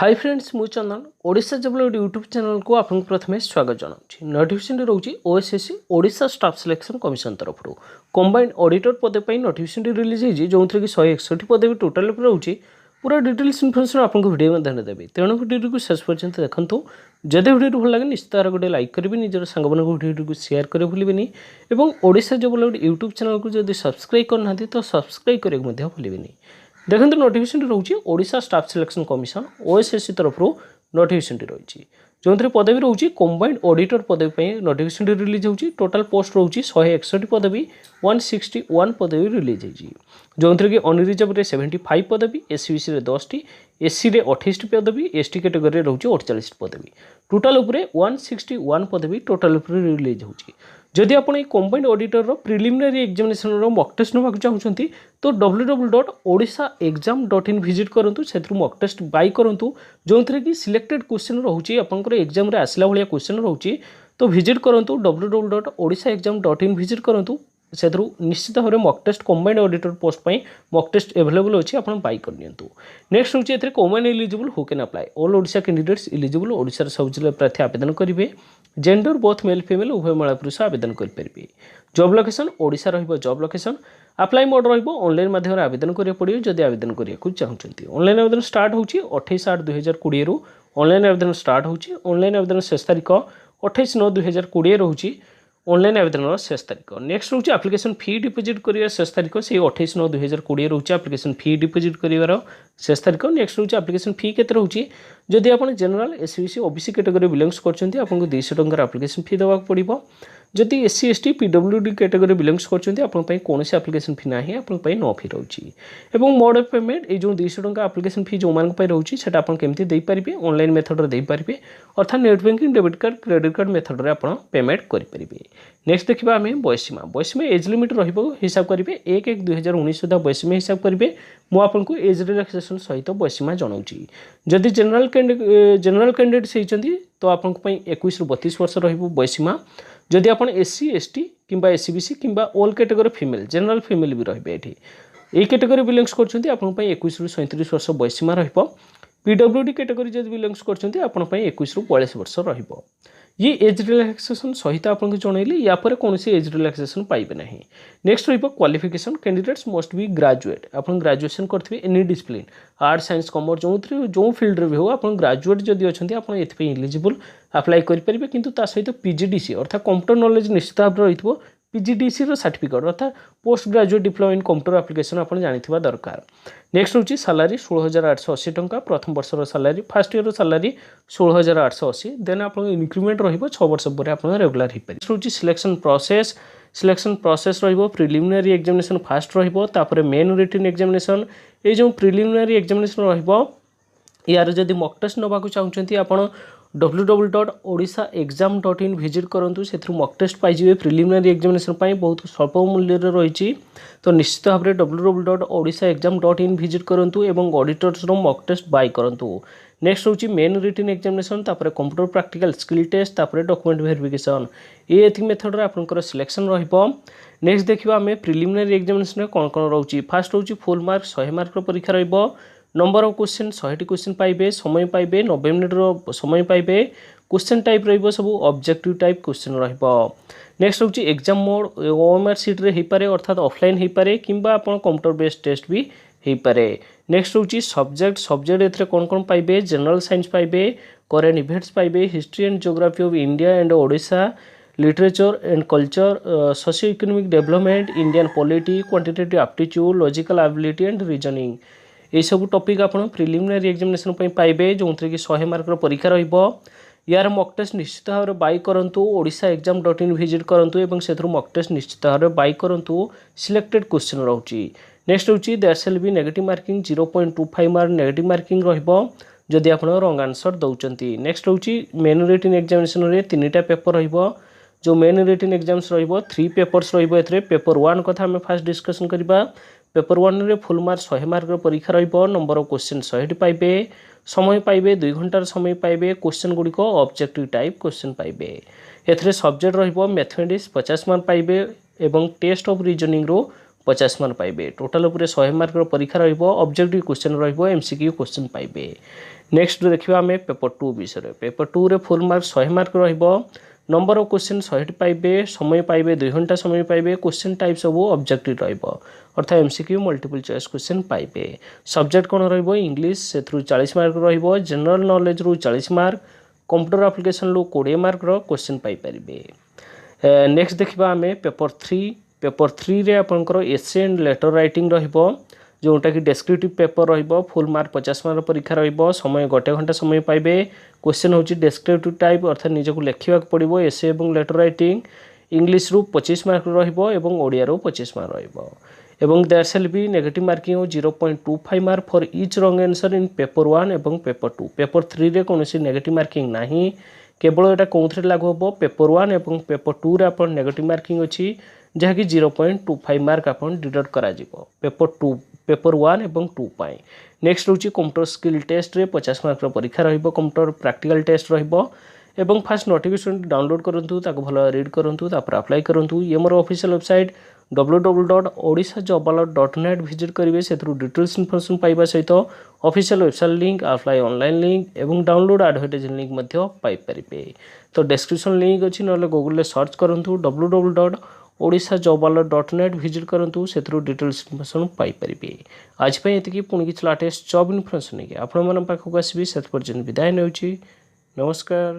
Hi friends मु चंदन ओडिशा जबल YouTube channel को आपको प्रथम स्वागत जनाऊँ। नोटिफिकेशन रोचे OSSC Odisha staff selection commission तरफ कंबाइंड ऑडिटर पद पर नोटिफिकेशन रिलीज होती जो थी कि 161 पद भी टोटाल रोचे पूरा डिटेल्स इनफर्मेशन आपको वीडियो में देवी तेणु वीडियो को शेष पर्यटन देखो। जदि वीडियो भल लगे निश्चित भाव गोटे लाइक करेंगे निजर सांग वीडियो को शेयर करें भूलें और ओडिशा जबल यूट्यूब चैनल को जब सब्सक्राइब करना तो सब्सक्राइब करने भूलें। देखो नोटिफिकेशन रोचे Odisha staff selection commission OSSC तरफ नोटिफिकेशन रही जो पदवी रोचे कंबाइंड ऑडिटर पदवी पर नोटिफिकेशन रिलीज होती टोटाल पोस्ट रोचे 161 पदवी 161 पदवी रिलीज होती जो थी कि अनरिजर्व 75 पदवी एससीबीसी 10 टी एससी 28 पदवी एसटी कैटेगरी रोचे 48 पदवी टोटाल उपरे 161 पदवी टोटाल रिलीज होती। जदि आप combined auditor preliminary examination mock test नाक चाहते तो www.odishaexam.in विजिट करूँ से मॉक टेस्ट बाय करूँ जो थी कि सिलेक्टेड क्वेश्चन रोचे आपंकर एग्जाम आसला भाया क्वेश्चन रोचे तो विजिट करूँ www.odishaexam.in विजिट करूँ से निश्चित भाव में mock test combined auditor post पर मॉक टेस्ट अवेलेबल अच्छी आप बाय कर नियंतु। नेक्स्ट होची एथरे common eligible who can apply all Odisha candidates eligible Odisha सब जिला प्रार्थी आवेदन करेंगे। जेंडर बोथ मेल फीमेल उभय महिला पुरुष आवेदन करेंगे। जॉब लोकेशन ओडिशा रहिबो जॉब लोकेशन अप्लाई मोड रहिबो ऑनलाइन माध्यम आवेदन करिया पड़ियो जदि आवेदन करिया चाहते। ऑनलाइन आवेदन स्टार्ट होची 28/8/2020 रु ऑनलाइन आवेदन स्टार्ट होची। ऑनलाइन आवेदन शेष तारीख 28/9/2020 रोची ऑनलाइन आवेदन शेष तारीख। नेक्स्ट रोचे एप्लिकेशन फी डिपोजिट कर शेष तारीख से 28/9/2020 रोचे एप्लिकेशन फी डिपोजिट कर शेष तारीख। नेक्स्ट रोचे एप्लिकेशन फी केते रोचे जदि आप general SEBC OBC category belongs करछन्ती आपको 200 टंका एप्लिकेशन फी देवाक पड़िबो। जदि SC ST PWD category belongs करछन्ती आपन कौन एप्लिकेशन फी ना आपन नो फी रोची एवं मोड ऑफ पेमेंट ये जो 200 टंका एप्लिकेशन फी जो मान रोची सेटा आपन केमती दे पारिबे ऑनलाइन मेथड रे दे पारिबे अर्थात net banking debit card credit card method रे आपन पेमेंट करि पारिबे। नेक्स्ट देखिबा हमें बयसीमा बयसीमा एज लिमिट रहिबो हिसाब करिवे 1/1/2019 सुधा बयसीमा हिसाब करिवे। मु आपनको एज रिलैक्सेशन सहित बयसीमा जनाउची। जदि जनरल कैंडिडेट्स होइचंती तो आपन पई 21 रु 32 वर्ष रहिबो बयसीमा। जदि आप एससी एसटी किंबा एससीबीसी किंबा all category female general female भी रही ये कैटेगरी बिलोंग्स करछंती आपन पई 21 रु 37 वर्ष बयसीमा रहिबो। पीडब्ल्यूडी कैटेगरी जदि बिलोंग्स करछंती आपन पई 21 रु 42 वर्ष रहिबो। ये एज रिलैक्सेशन सहित आपको जनइली या पर कौन एज रिलैक्सेशन पाइबे ना। नेक्स्ट रहिबो qualification candidates must be graduate आप ग्रेजुएशन करथिबे any discipline arts science commerce जो फील्ड रे भी हो आप ग्रेजुएट जदि अच्छे आप एलिजिबल अप्लाई करेंगे किंतु ता सहित पीजीडीसी अर्थात कंप्यूटर नॉलेज निश्चित भाव में रही पीजीडीसी सर्टिफिकेट अर्थात post graduate diploma in computer application आप जानिथिबा दरकार। नेक्स्ट होची सैलरी 16,880 टंका प्रथम वर्षर salary first year salary 16,880 then आप इंक्रीमेंट रहिबो 6 वर्ष पर आप रेगुलर हो पारे। नेक्स्ट होची सिलेक्शन प्रोसेस रहिबो प्रिलिमिनरी एग्जामिनेशन फास्ट रहिबो तापर मेन रिटन एग्जामिनेशन ये जो प्रिलिमिनरी एग्जामिनेशन रहिबो यार जदि मॉक टेस्ट नबाकू चाहते आपण www.odishaexam.in विजिट करूँ से मॉक टेस्ट पाइबे प्रिलिमिनरी एग्जामिनेशन बहुत स्वल्प मूल्य रही तो निश्चित भाव में www.odishaexam.in विजिट करूँ और ऑडिटर्स मॉक टेस्ट बाय करूँ। नेक्स्ट होची मेन रिटन एग्जामिनेशन तापर कंप्यूटर प्रैक्टिकल स्किल टेस्ट तापर डॉक्यूमेंट वेरिफिकेशन ये मेथड रे आपनकर सिलेक्शन रहिबो। नेक्स्ट देखिबा हमें प्रिलिमिनरी एग्जामिनेशन कौन कौन रोची फर्स्ट होची फुल मार्क 100 मार्क परीक्षा रहिबो। नंबर ऑफ क्वेश्चन 100 क्वेश्चन पाइबे समय पाइबे 90 मिनिट समय पाइबे क्वेश्चन टाइप रहिबो सब ऑब्जेक्टिव टाइप क्वेश्चन रहिबो। नेक्स्ट होची एग्जाम मोड ओएमआर सीट रे हे पारे अर्थात ऑफलाइन हे पारे किंबा आपण कंप्यूटर बेस्ड टेस्ट भी हे पारे। नेक्स्ट होची सब्जेक्ट एथरे कौन कौन पाइबे जनरल साइंस पाइबे करेंट इवेंट्स पाइबे history and geography of India and Odisha literature and culture socio economic development Indian polity quantitative aptitude logical ability and reasoning ये सब टॉपिक आप प्रिलिमिनरी एग्जामिनेशन पाइबे जो थी कि 100 मार्क परीक्षा रहिबो। यार मॉक टेस्ट निश्चित भाव में बाय करूँ odishaexam.in विजिट करूँ और से मॉक टेस्ट निश्चित भाव में बाय करूँ सिलेक्टेड क्वेश्चन रोची। नेक्स्ट होची there shall be negative marking 0.25 mark negative marking रहिबो जदि आप रॉन्ग आंसर दउचंती। नेक्स्ट होची मेन रिटन एग्जामिनेशन रे 3टा पेपर रहिबो जो मेन रिटन एग्जाम्स रहिबो 3 पेपर्स रहिबो एथरे पेपर 1 कथा हमें फास्ट डिस्कशन करबा। पेपर 1 रे फुल मार्क 100 मार्क परीक्षा रहिबो नंबर ऑफ क्वेश्चन 100 पाइबे समय पाइबे 2 घंटार समय पाइबे क्वेश्चन गुडी को ऑब्जेक्टिव टाइप क्वेश्चन पाइबे। एथरे सब्जेक्ट रहिबो मैथमेटिक्स 50 मार्क पाइबे एवं टेस्ट ऑफ रीजनिंग रो 50 मार्क पाइबे टोटाल उपरे 100 मार्क परीक्षा रहिबो ऑब्जेक्टिव क्वेश्चन रहिबो एमसीक्यू क्वेश्चन पाइबे। नेक्स्ट देखिए आम पेपर 2 विषय पेपर 2 रे फुल मार्क 100 मार्क रहिबो नंबर ऑफ क्वेश्चन 100 पाइबे समय पाइबे 2 घंटा समय पाइबे क्वेश्चन टाइप सब ऑब्जेक्टिव रहिबो अर्थात एमसीक्यू मल्टीपल चॉइस क्वेश्चन पाइबे सब्जेक्ट कोन रहिबो इंग्लिश से 40 मार्क रहिबो जनरल नॉलेज रु 40 मार्क कंप्यूटर एप्लिकेशन रु 20 मार्क रो क्वेश्चन पाइ परिबे नेक्स्ट देखिबा आमे पेपर 3 रे आपनकर एसे एंड लेटर राइटिंग रहिबो जोटा कि डेस्क्रिप्टिव पेपर रहिबो फुल मार्क 50 मार्क परीक्षा रहिबो समय 1 घंटा समय पाइबे क्वेश्चन होची डेस्क्रिप्टिव टाइप अर्थात निजको लेखिबा पड़िबो एसे एवं लेटर राइटिंग इंग्लिश रु 25 मार्क रहिबो एवं ओडिया रु 25 मार्क रहिबो एवं there shall be negative marking हो 0.25 mark for each wrong answer in paper 1 एवं पेपर 2 पेपर 3 रे कोनोसी नेगेटिव मार्किंग नाही केवल एटा कोउथरे लागू होबो पेपर 1 एवं पेपर 2 रे अपन नेगेटिव मार्किंग अछि जहा कि 0.25 मार्क अपन डिडक्ट करा जिवो पेपर 1 एवं 2 पाई नेक्स्ट होची कंप्यूटर स्किल टेस्ट रे 50 मार्क परीक्षा रहिबो कंप्यूटर प्रैक्टिकल टेस्ट रहिबो एवं फास्ट नोटिफिकेशन डाउनलोड करंतु ताको भलो रीड करंतु तापर अप्लाई करंतु ये मोर ऑफिशियल वेबसाइट www.odishajobalot.net विजिट करिवे सेथरु डिटेल्स इन्फॉर्मेशन पाइबा सहित official website link apply online link एवं डाउनलोड एडवर्टाइज लिंक मध्य पाइ परिबे तो डिस्क्रिप्शन लिंक अछि नले गूगल ले सर्च करंतु www.odishajobalot.net विजिट करंतु सेथरु डिटेल्स इन्फॉर्मेशन पाइ परिबे आज पय एतिकी पुणी किछ लेटेस्ट जॉब इन्फॉर्मेशन के आपण मन पाखक आसीबी सेथ पर्यंत विदाय नेउची नमस्कार।